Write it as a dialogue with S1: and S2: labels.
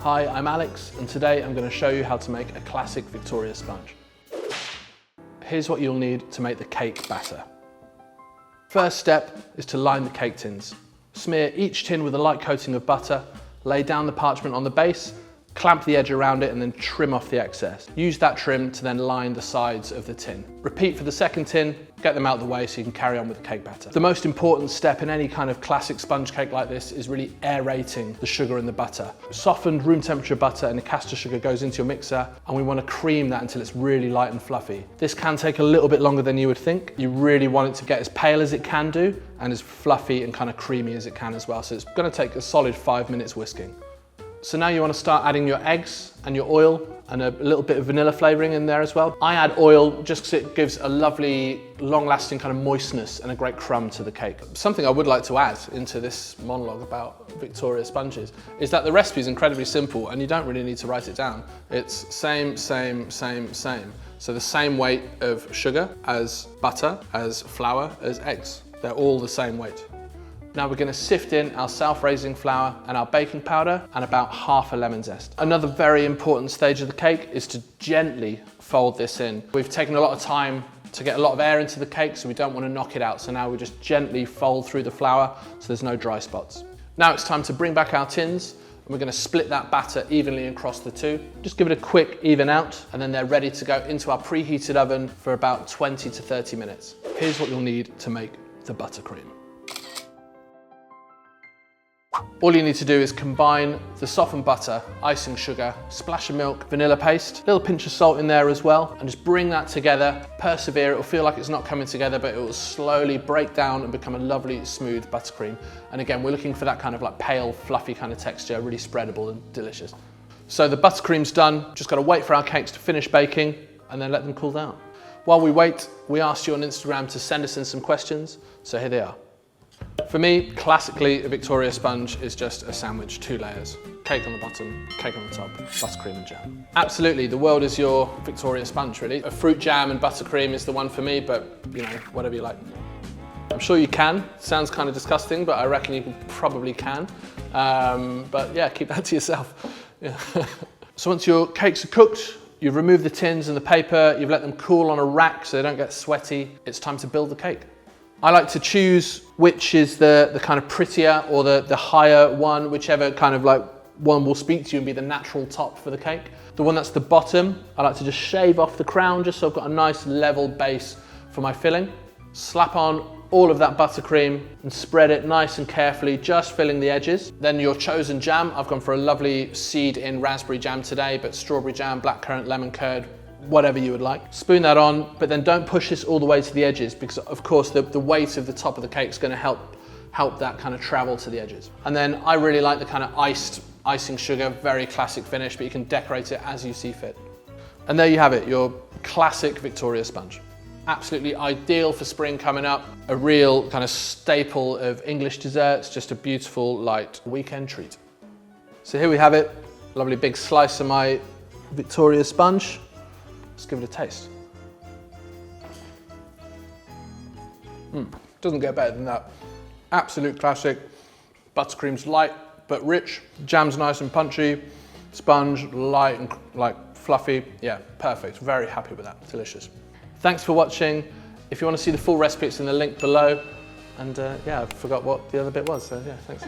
S1: Hi, I'm Alex, and today I'm going to show you how to make a classic Victoria sponge. Here's what you'll need to make the cake batter. First step is to line the cake tins. Smear each tin with a light coating of butter, lay down the parchment on the base, clamp the edge around it and then trim off the excess. Use that trim to then line the sides of the tin. Repeat for the second tin, get them out of the way so you can carry on with the cake batter. The most important step in any kind of classic sponge cake like this is really aerating the sugar and the butter. Softened room temperature butter and the castor sugar goes into your mixer, and we want to cream that until it's really light and fluffy. This can take a little bit longer than you would think. You really want it to get as pale as it can do and as fluffy and kind of creamy as it can as well. So it's going to take a solid 5 minutes whisking. So now you want to start adding your eggs and your oil and a little bit of vanilla flavouring in there as well. I add oil just because it gives a lovely, long-lasting kind of moistness and a great crumb to the cake. Something I would like to add into this monologue about Victoria sponges is that the recipe is incredibly simple and you don't really need to write it down. It's same. So the same weight of sugar as butter, as flour, as eggs. They're all the same weight. Now we're going to sift in our self-raising flour and our baking powder and about half a lemon zest. Another very important stage of the cake is to gently fold this in. We've taken a lot of time to get a lot of air into the cake, so we don't want to knock it out. So now we just gently fold through the flour so there's no dry spots. Now it's time to bring back our tins and we're going to split that batter evenly across the two. Just give it a quick even out and then they're ready to go into our preheated oven for about 20 to 30 minutes. Here's what you'll need to make the buttercream. All you need to do is combine the softened butter, icing sugar, splash of milk, vanilla paste, a little pinch of salt in there as well, and just bring that together, persevere. It'll feel like it's not coming together, but it will slowly break down and become a lovely, smooth buttercream. And again, we're looking for that kind of like pale, fluffy kind of texture, really spreadable and delicious. So the buttercream's done, just gotta wait for our cakes to finish baking and then let them cool down. While we wait, we asked you on Instagram to send us in some questions, so here they are. For me, classically, a Victoria sponge is just a sandwich, 2 layers. Cake on the bottom, cake on the top, buttercream and jam. Absolutely, the world is your Victoria sponge, really. A fruit jam and buttercream is the one for me, but you know, whatever you like. I'm sure you can. Sounds kind of disgusting, but I reckon you probably can. But yeah, keep that to yourself. Yeah. So once your cakes are cooked, you've removed the tins and the paper, you've let them cool on a rack so they don't get sweaty, it's time to build the cake. I like to choose which is the kind of prettier or the higher one, whichever kind of like one will speak to you and be the natural top for the cake. The one that's the bottom, I like to just shave off the crown just so I've got a nice level base for my filling. Slap on all of that buttercream and spread it nice and carefully, just filling the edges. Then your chosen jam, I've gone for a lovely seed-in raspberry jam today, but strawberry jam, blackcurrant, lemon curd, whatever you would like. Spoon that on, but then don't push this all the way to the edges because of course the weight of the top of the cake is going to help that kind of travel to the edges. And then I really like the kind of icing sugar, very classic finish, but you can decorate it as you see fit. And there you have it, your classic Victoria sponge. Absolutely ideal for spring coming up, a real kind of staple of English desserts, just a beautiful light weekend treat. So here we have it, lovely big slice of my Victoria sponge. Let's give it a taste. Doesn't get better than that. Absolute classic. Buttercream's light but rich. Jam's nice and punchy. Sponge light and like fluffy. Yeah, perfect. Very happy with that. Delicious. Thanks for watching. If you want to see the full recipe, it's in the link below. And yeah, I forgot what the other bit was. So yeah, thanks.